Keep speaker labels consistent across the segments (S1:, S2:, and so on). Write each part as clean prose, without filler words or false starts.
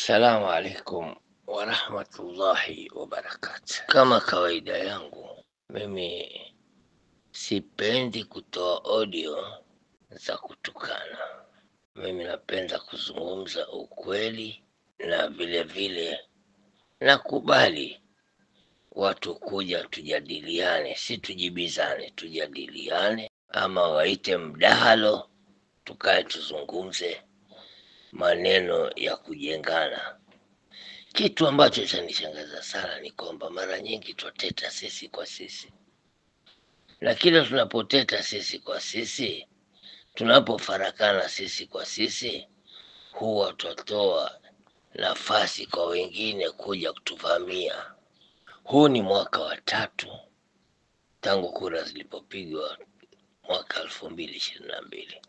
S1: Assalamu alaikum warahmatullahi wabarakatuh. Kama kawaida yangu, mimi sipendi kutoa audio za kutukana. Mimi napenda kuzungumza ukweli, na vile vile nakubali watu kuja tujadiliane, si tujibizane, tujadiliane, ama waite mdahalo, tukae tuzungumze maneno ya kujengana. Kitu ambacho chanishangaza sana ni kwamba mara nyingi twateta sisi kwa sisi, na kila tunapoteta sisi kwa sisi, tunapofarakana sisi kwa sisi, huwa twatoa nafasi kwa wengine kuja kutuvamia. Huu ni mwaka wa 3 tangu kura zilipopigwa mwaka 2022,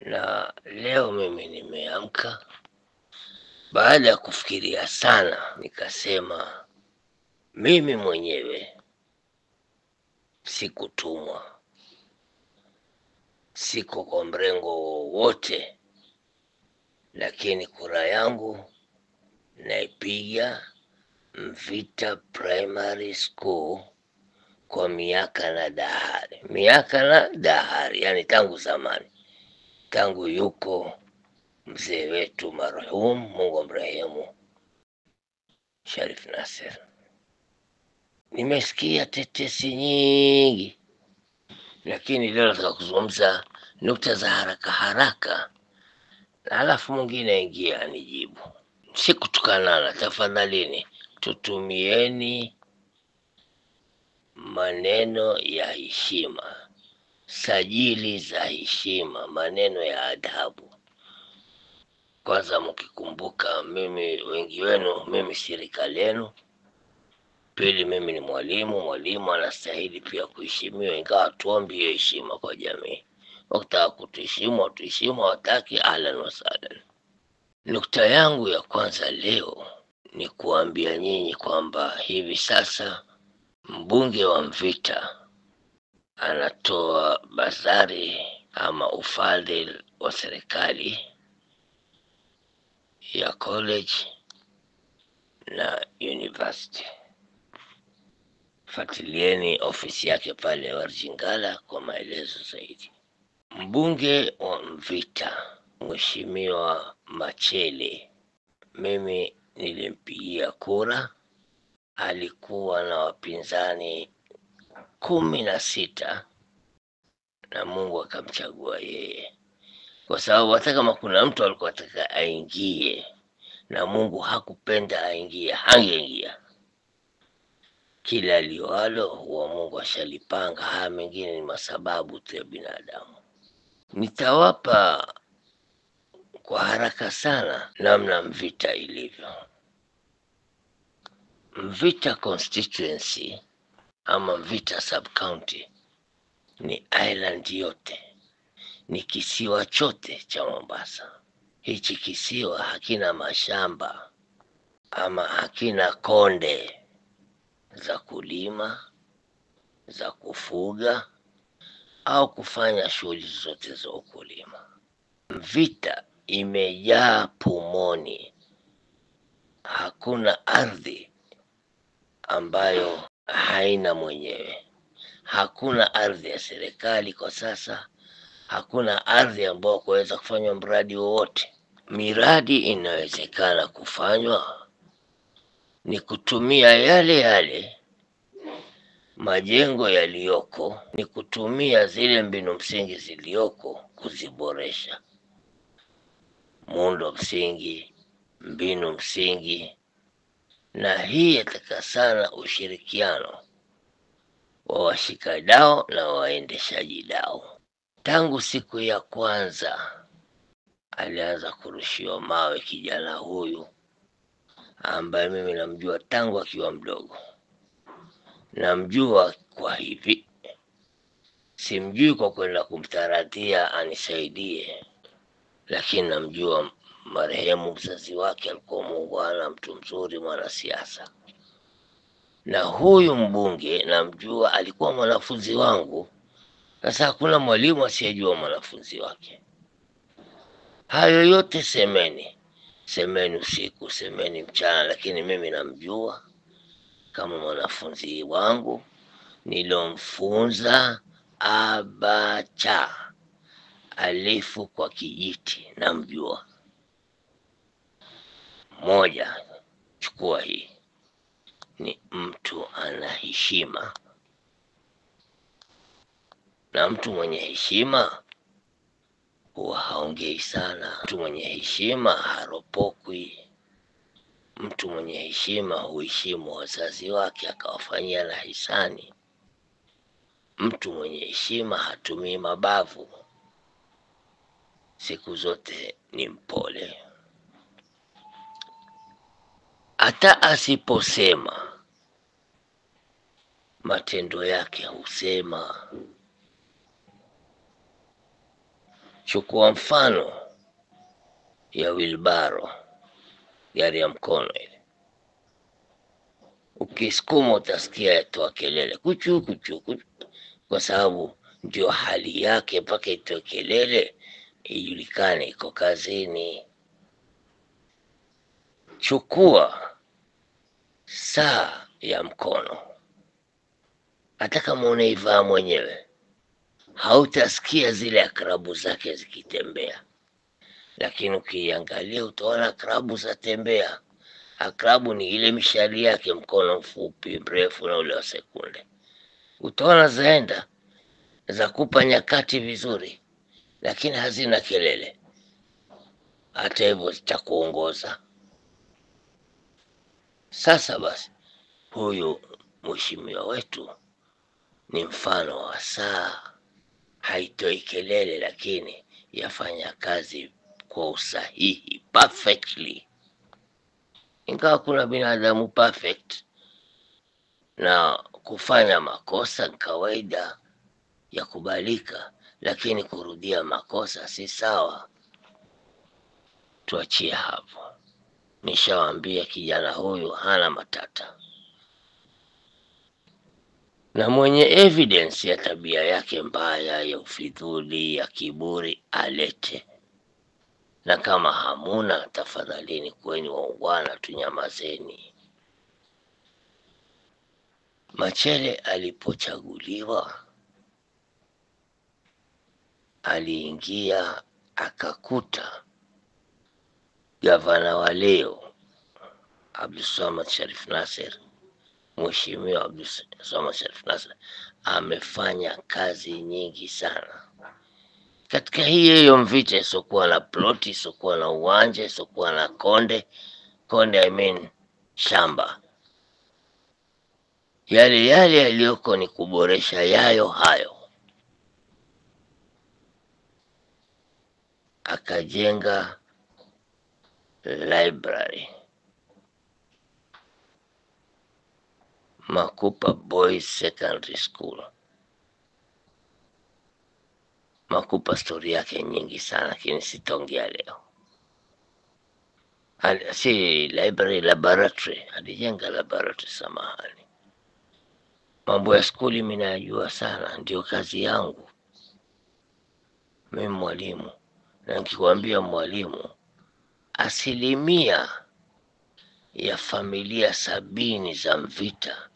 S1: na leo mimi nimeamka baada ya kufikiria sana, nikasema mimi mwenyewe sikutumwa, siko kwa mrengo wowote, lakini kura yangu naipiga Mvita Primary School kwa miaka na dahari, yani tangu zamani, tangu yuko mzee wetu marhum, Mungu amrehemu, Sharif Nasser. Nimesikia tetesi nyingi, lakini leo nataka kuzungumza nukta za haraka haraka, na halafu mwingine ingia nijibu. Sikutukanana, tafadhalini tutumieni maneno ya heshima, sajili za heshima, maneno ya adabu. Kwanza mkikumbuka, mimi wengi wenu, mimi serikali yenu. Pili, mimi ni mwalimu anastahili pia kuheshimiwa, ingawa tuombe heshima kwa jamii. Wakitaka kutuheshimu watuheshimu, wataki ahlan wa sahlan. Nukta yangu ya kwanza leo ni kuambia nyinyi kwamba hivi sasa mbunge wa Mvita anatoa bazari ama ufadhili wa serikali ya college na university. Fuatilieni ofisi yake pale Warjingala kwa maelezo zaidi. Mbunge wa Mvita Mheshimiwa Machele, mimi nilimpigia kura. Alikuwa na wapinzani 16 na Mungu akamchagua yeye, kwa sababu hata kama kuna mtu alikuwa ataka aingie na Mungu hakupenda aingie, hangeingia. Kila liwalo huwa Mungu ashalipanga, haya mengine ni masababu tu ya binadamu. Nitawapa kwa haraka sana namna Mvita ilivyo. Mvita constituency ama Mvita sub county ni island yote, ni kisiwa chote cha Mombasa. Hichi kisiwa hakina mashamba ama hakina konde za kulima, za kufuga au kufanya shughuli zote za ukulima. Mvita imejaa pomoni, hakuna ardhi ambayo haina mwenyewe. Hakuna ardhi ya serikali kwa sasa, hakuna ardhi ambayo kuweza kufanywa mradi wowote. Miradi inawezekana kufanywa ni kutumia yale majengo yaliyoko, ni kutumia zile mbinu msingi ziliyoko kuziboresha. Muundo msingi, mbinu msingi, na hii yataka sana ushirikiano wa washikadau na waendeshaji dau. Tangu siku ya kwanza alianza kurushiwa mawe kijana huyu ambaye mimi namjua tangu akiwa mdogo. Namjua kwa hivi, simjui kwa kwenda kumtaradia anisaidie, lakini namjua marehemu mzazi wake alikuwa muungwana, mtu mzuri, mwanasiasa. Na huyu mbunge namjua, alikuwa mwanafunzi wangu. Sasa hakuna mwalimu asiyejua mwanafunzi wake. Hayo yote semeni, semeni usiku, semeni mchana, lakini mimi namjua kama mwanafunzi wangu nilomfunza abacha, alifu kwa kijiti, namjua. Moja, chukua hii, ni mtu ana heshima, na mtu mwenye heshima huwa haongei sana. Mtu mwenye heshima haropokwi. Mtu mwenye heshima huheshimu wazazi wake akawafanyia na hisani. Mtu mwenye heshima hatumii mabavu, siku zote ni mpole. Hata asiposema, matendo yake husema. Chukua mfano ya wilbaro, gari ya mkono ile. Ukisukuma utasikia yatoa kelele kuchu kuchu kuchu, kwa sababu ndio hali yake, mpaka itoe kelele ijulikane iko kazini. Chukua saa ya mkono, hata kama unaivaa mwenyewe hautasikia zile akrabu zake zikitembea, lakini ukiangalia utaona akrabu zatembea. Akrabu ni ile mishali yake, mkono mfupi mrefu na ule wa sekunde. Utaona zaenda za kupa nyakati vizuri, lakini hazina kelele. Hata hivyo zitakuongoza. Sasa basi, huyu mheshimiwa wetu ni mfano wa saa. Haitoi kelele, lakini yafanya kazi kwa usahihi, perfectly. Ingawa kuna binadamu perfect, na kufanya makosa kawaida ya kubalika, lakini kurudia makosa si sawa. Tuachie hapo. Nishawaambia kijana huyu hana matata, na mwenye evidence ya tabia yake mbaya ya ufidhuli, ya kiburi, alete. Na kama hamuna, tafadhalini kweni waungwana, tunyamazeni. Machele alipochaguliwa, aliingia akakuta gavana wa leo Abdulswamad Sharif Nassir, Mheshimiwa Abdulswamad Sharif Nassir amefanya kazi nyingi sana katika hiyo Mvita, isokuwa na ploti, isokuwa na uwanja, isokuwa na konde I mean shamba. Yale yaliyoko ni kuboresha yayo hayo. Akajenga library, Makupa Boys Secondary School. Makupa story yake nyingi sana, lakini sitaongea leo. Si library, laboratory. Alijenga laboratory, samahani. Mambo ya skuli mimi najua sana, ndio kazi yangu. Mimi mwalimu, na nikikwambia mwalimu, 70% ya familia 70 za Mvita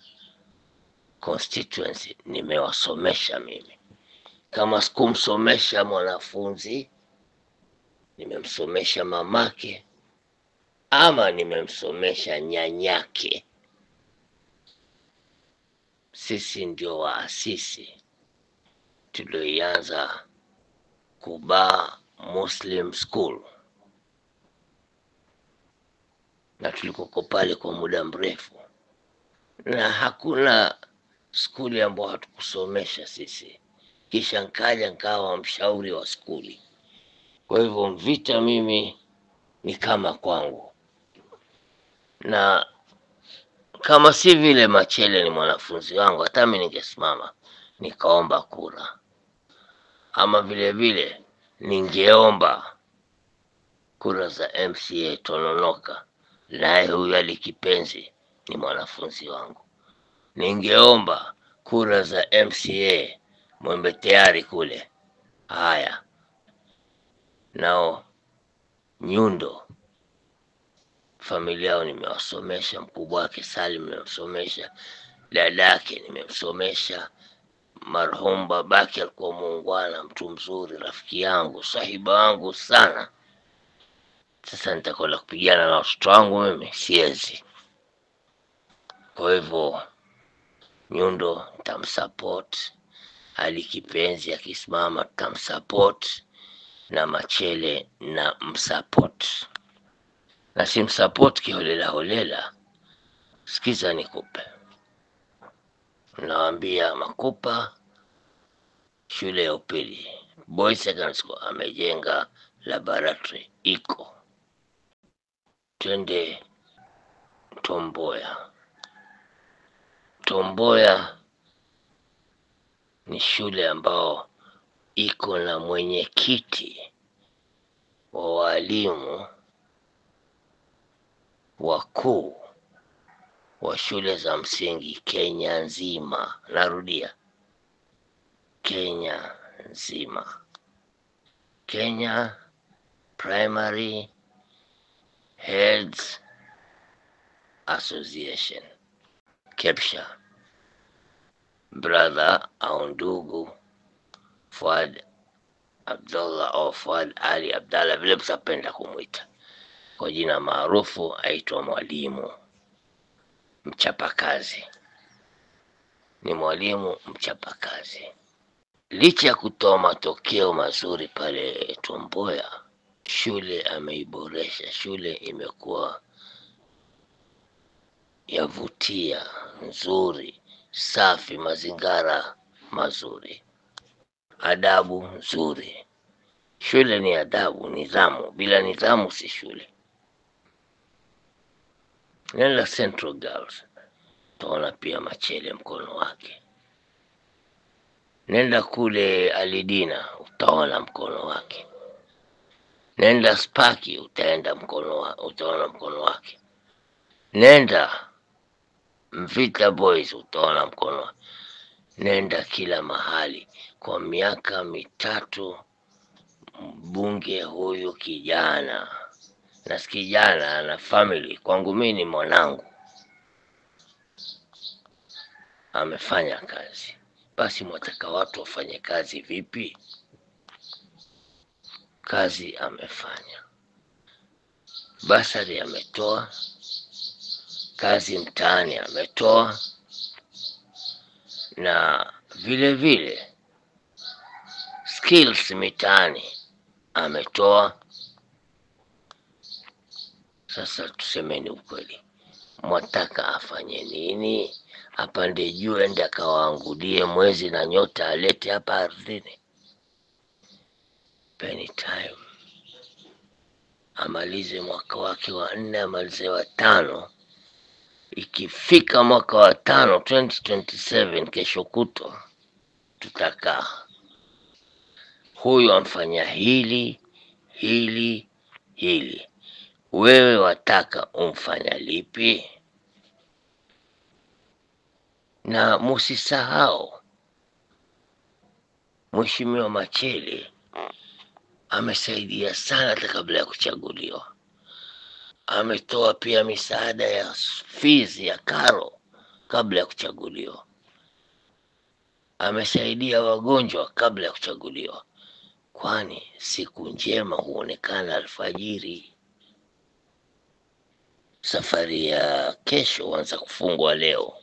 S1: constituency nimewasomesha mimi. Kama sikumsomesha mwanafunzi, nimemsomesha mamake ama nimemsomesha nyanyake. Sisi ndio waasisi tulioanza Kuba Muslim School, na tulikoko pale kwa muda mrefu, na hakuna skuli ambayo hatukusomesha sisi. Kisha nikawa mshauri wa skuli. Kwa hivyo Mvita mimi ni kama kwangu, na kama si vile Machele ni mwanafunzi wangu, hata mimi ningesimama nikaomba kura, ama vile vile ningeomba kura za MCA Tononoka, naye huyu Alikipenzi ni mwanafunzi wangu. Ningeomba kura za MCA Mwembe Tayari kule. Haya, nao Nyundo familia yao nimewasomesha, mkubwa wake Salim nimemsomesha, dadake nimemsomesha. Marhum babake alikuwa muungwana, mtu mzuri, rafiki yangu, sahiba wangu sana. Sasa nitakwenda kupigana na watoto wangu mimi? Siwezi. Kwa hivyo Nyundo nitamsupport, Ali Kipenzi akisimama tutamsupport, na Machele na msupport, na simsupport kiholela holela. Sikiza nikupe, nawaambia Makupa shule ya upili Boys Secondary School amejenga laboratory iko. Twende Tomboya. Tomboya ni shule ambao iko na mwenyekiti wa walimu wakuu wa shule za msingi Kenya nzima. Narudia, Kenya nzima. Kenya Primary Heads Association, KEPSHA. Brother au ndugu Fuad Abdullah au Fuad Ali Abdallah, vile msapenda kumwita kwa jina maarufu, aitwa mwalimu mchapakazi. Ni mwalimu mchapakazi. Licha ya kutoa matokeo mazuri pale Tomboya, shule ameiboresha. Shule imekuwa yavutia, nzuri, safi, mazingara mazuri, adabu nzuri. Shule ni adabu, nidhamu. Bila nidhamu si shule. Nenda Central Girls, utaona pia Machele mkono wake. Nenda kule Alidina, utaona mkono wake. Nenda Sparky, utaona mkono wake. Nenda Mvita Boys, utaona mkono wake. Nenda kila mahali. Kwa miaka mitatu mbunge huyu kijana, na kijana ana family, kwangu mimi ni mwanangu, amefanya kazi. Basi mwataka watu wafanye kazi vipi? Kazi amefanya. Basari ametoa, kazi mtaani ametoa, na vile vile skills mitaani ametoa. Sasa tusemeni ukweli, mwataka afanye nini? Apande juu ende akawaangulie mwezi na nyota alete hapa ardhini? Penny time. Amalize mwaka wake wa 4, amalize wa 5. Ikifika mwaka wa 5 2027, kesho kutwa tutakaa, huyu amfanya hili hili hili, wewe wataka umfanya lipi? Na musisahau Mheshimiwa Machele amesaidia sana hata kabla ya kuchaguliwa. Ametoa pia misaada ya fees ya karo kabla ya kuchaguliwa. Amesaidia wagonjwa kabla ya kuchaguliwa. Kwani siku njema huonekana alfajiri. Safari ya kesho huanza kufungwa leo.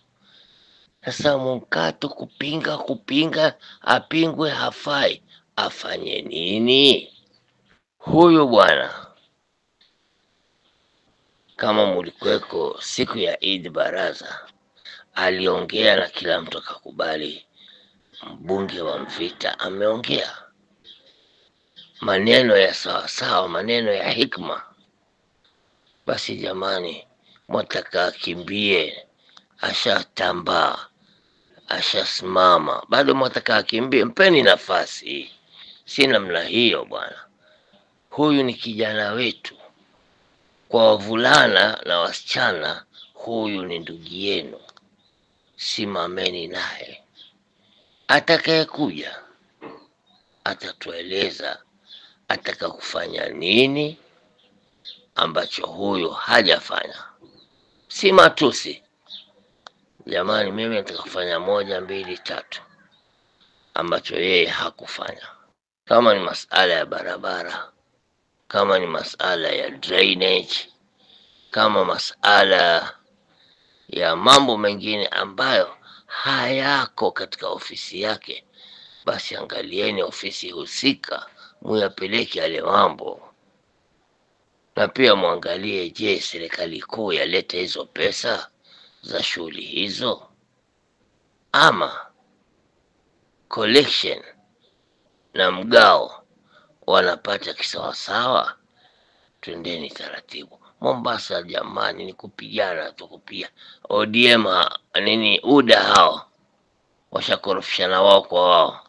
S1: Sasa Munkato kupinga, apingwe hafai. Afanye nini huyu bwana? Kama mulikuweko siku ya Eid Baraza, aliongea na kila mtu akakubali. Mbunge wa Mvita ameongea maneno ya sawasawa, maneno ya hikma. Basi jamani, mwataka akimbie? Ashatambaa, ashasimama, bado mwataka akimbie? Mpeni nafasi. Si namna hiyo bwana. Huyu ni kijana wetu. Kwa wavulana na wasichana, huyu ni ndugu yenu. Simameni naye. Atakayekuja atatueleza ataka kufanya nini, ambacho huyu hajafanya. Si matusi. Jamani, mimi nataka kufanya 1, 2, 3 ambacho yeye hakufanya. Kama ni masala ya barabara, kama ni masala ya drainage, kama masala ya mambo mengine ambayo hayako katika ofisi yake, basi angalieni ofisi husika muyapeleke yale mambo. Na pia muangalie, je, serikali kuu yaleta hizo pesa za shughuli hizo, ama collection na mgao wanapata kisawasawa? Twendeni taratibu. Mombasa jamani, ni kupigana tu kupia. ODM nini UDA hao washakorofishana wao kwa wao,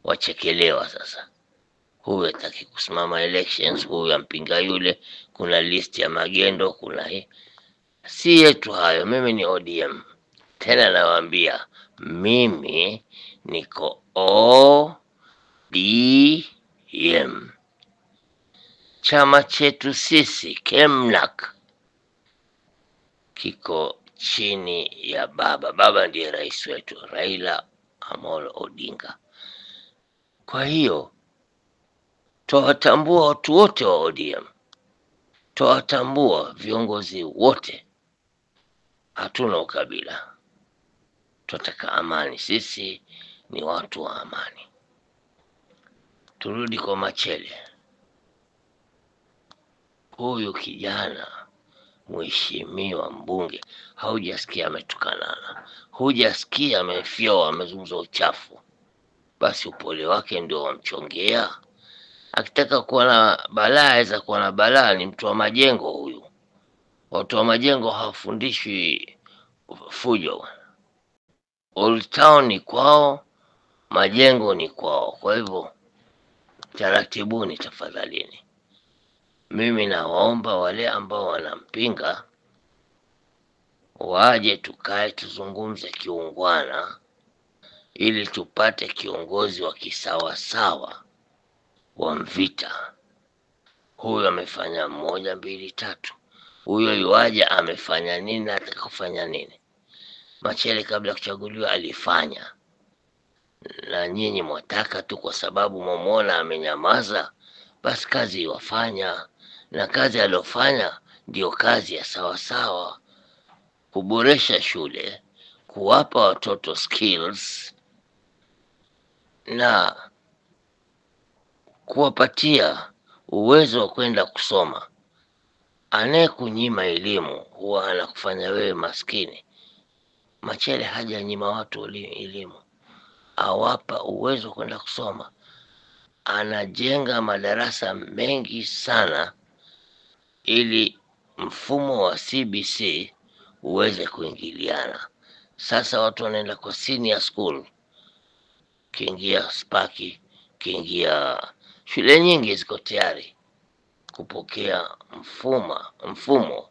S1: wachekelewa sasa. Huyu hataki kusimama elections, huyu ampinga yule, kuna list ya magendo, kuna hii. Si yetu hayo. Mimi ni ODM. Tena nawaambia, mimi niko ODM. Chama chetu sisi KEMNAK kiko chini ya baba. Baba ndiye rais wetu, Raila Amolo Odinga. Kwa hiyo twawatambua watu wote wa ODM, twawatambua viongozi wote. Hatuna ukabila, tunataka amani. Sisi ni watu wa amani. Turudi kwa Machele. Huyu kijana mheshimiwa mbunge, haujasikia ametukanana, hujasikia amefyoa, amezungumza uchafu. Basi upole wake ndio wamchongea. Akitaka kuwa na balaa aweza kuwa na balaa. Ni mtu wa majengo huyu. Watu wa majengo hawafundishwi fujo. Old Town ni kwao, majengo ni kwao. Kwa hivyo taratibuni tafadhalini. Mimi nawaomba wale ambao wanampinga waje tukae tuzungumze kiungwana, ili tupate kiongozi wa kisawasawa wa Mvita. Huyu amefanya 1, 2, 3. Huyo yuaja amefanya nini, atakufanya nini? Machele kabla kuchaguliwa alifanya, na nyinyi mwataka tu kwa sababu mwamuona amenyamaza, basi kazi iwafanya. Na kazi aliyofanya ndio kazi ya sawasawa, kuboresha shule, kuwapa watoto skills na kuwapatia uwezo wa kwenda kusoma. Anayekunyima elimu huwa anakufanya wewe maskini. Machele hajanyima watu elimu, awapa uwezo kwenda kusoma. Anajenga madarasa mengi sana ili mfumo wa CBC uweze kuingiliana. Sasa watu wanaenda kwa senior school, kiingia Spaki, kiingia shule nyingi ziko tayari kupokea mfumo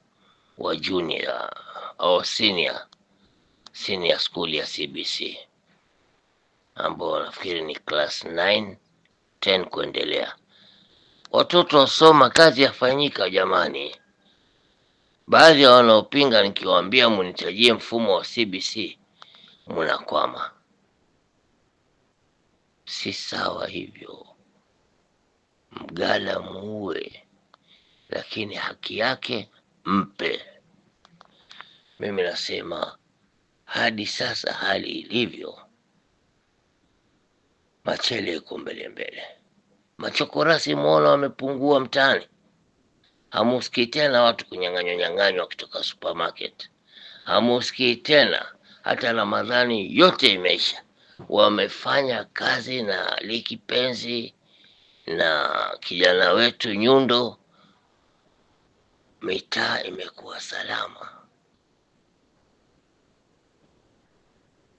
S1: wa junior au senior school ya CBC, ambao nafikiri ni class 9, 10 kuendelea. Watoto wasoma, kazi yafanyika jamani. Baadhi ya wanaopinga nikiwaambia munitajie mfumo wa CBC, munakwama. Si sawa hivyo. Mgala muue, lakini haki yake mpe. Mimi nasema hadi sasa hali ilivyo, Machele yuko mbele. Machokorasi muona wamepungua mtaani. Hamusikii tena watu kunyang'anywa kutoka supermarket. Hamusikii tena, hata Ramadhani yote imeisha. Wamefanya kazi na Liki Penzi na kijana wetu Nyundo. Mitaa imekuwa salama.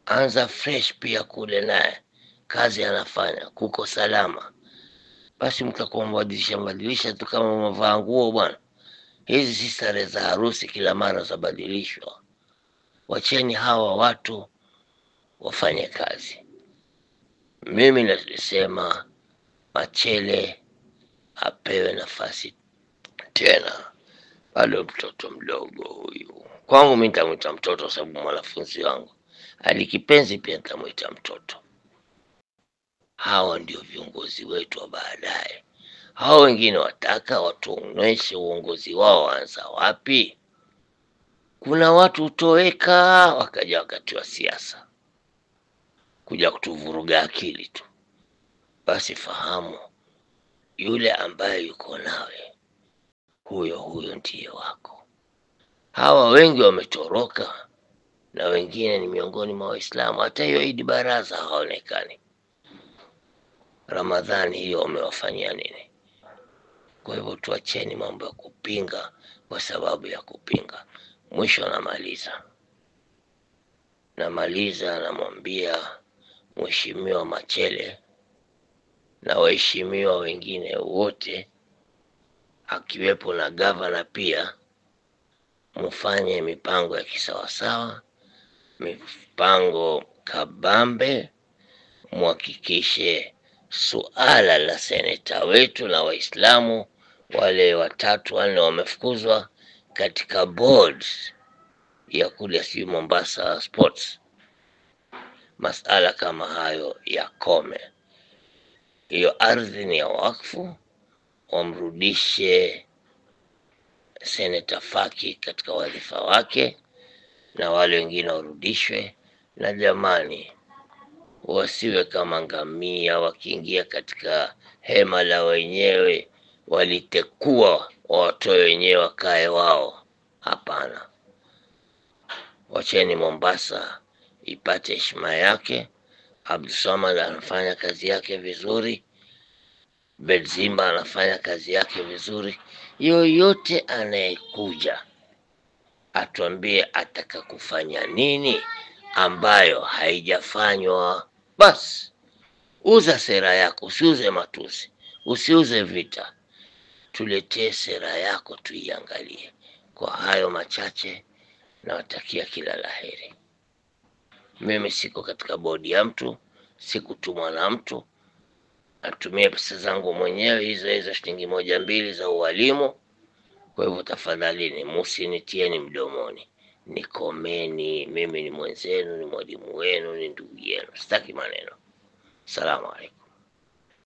S1: Anza Fresh pia kule naye kazi anafanya, kuko salama. Basi mtakuwa mbadilisha tu kama mavaa nguo bwana. Hizi si sare za harusi kila mara zabadilishwa. Wacheni hawa watu wafanye kazi. Mimi nasema Machele apewe nafasi tena. bado mtoto mdogo huyu. Kwangu mimi nitamwita mtoto sababu mwanafunzi wangu. Alikipenzi pia nitamwita mtoto. Hawa ndio viongozi wetu wa baadaye. Hao wengine wataka watuonyeshe uongozi wao waanza wapi? Kuna watu hutoweka wakaja wakati wa siasa kuja kutuvuruga akili tu. Basi fahamu yule ambaye yuko nawe huyo ndiye wako. Hawa wengi wametoroka na wengine ni miongoni mwa Waislamu. Hata hiyo Idi Baraza haonekani. Ramadhani hiyo wamewafanyia nini? Kwa hivyo tuacheni mambo ya kupinga kwa sababu ya kupinga. Mwisho namaliza namwambia Mheshimiwa Machele na waheshimiwa wengine wote akiwepo na gavana pia, mufanye mipango ya kisawasawa, mipango kabambe, muhakikishe suala la seneta wetu na Waislamu wale 3 4 wamefukuzwa katika board ya kule si Mombasa Sports. Masala kama hayo yakome. Hiyo ardhi ni ya wakfu, wamrudishe Seneta Faki katika wadhifa wake na wale wengine warudishwe. Na jamani, wasiwe kama ngamia wakiingia katika hema la wenyewe walitekua watoe wenyewe wakae wao. Hapana. Wacheni Mombasa ipate heshima yake. Abdulsamad anafanya kazi yake vizuri. Benzima anafanya kazi yake vizuri. Yoyote anayekuja atuambie ataka kufanya nini ambayo haijafanywa. Bas, uza sera yako, usiuze matusi, usiuze vita. Tuletee sera yako tuiangalie. Kwa hayo machache nawatakia kila laheri. Mimi siko katika bodi ya mtu, sikutumwa na mtu. Natumia pesa zangu mwenyewe hizo shilingi 1 2 za ualimu. Kwa hivyo tafadhalini msinitieni mdomoni. Nikomeni, mimi ni mwenzenu, ni mwalimu wenu, ni ndugu yenu. Sitaki maneno. Salamu alaykum.